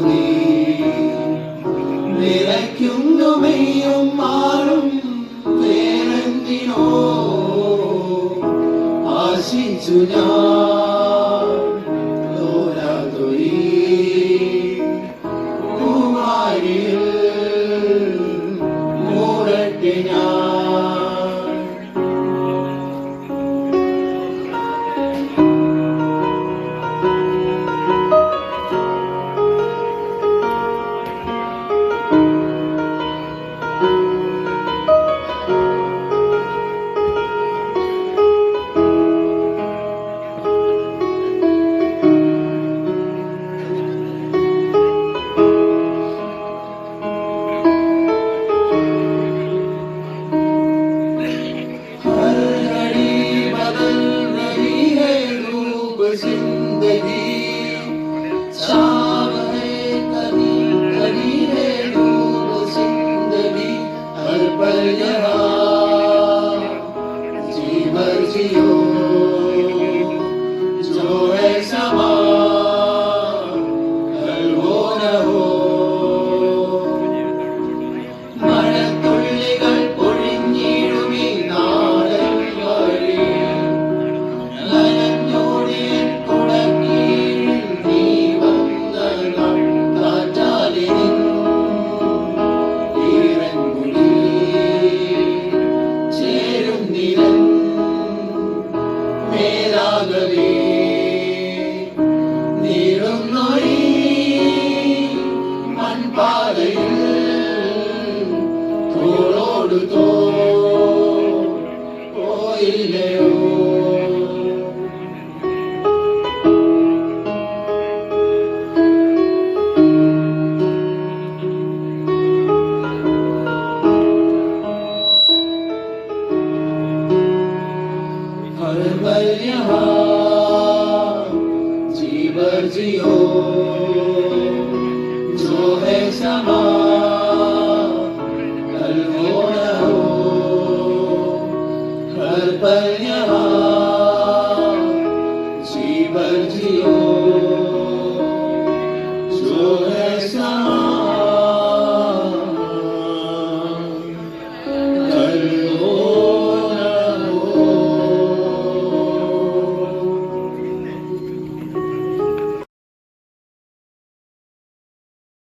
നീ നിറയ്ക്കുന്നു മെയ്യും മാറും വേറെന്തിനോ ആശിച്ചു ഞാൻ തോരാതൊരി പൂമാരിയിൽ മൂടട്ടെ ഞാൻ. जिंदगी शाम है कभी कभी है डूब जिंदगी हर पल यहाँ जी भर जियो जो है समा कल हो न हो മഴത്തുള്ളികൾ പൊഴിഞ്ഞിടുമീ നാടൻ വഴി നീളുന്നൊരീ മൺപാതയിൽ തോളോടു തോൾ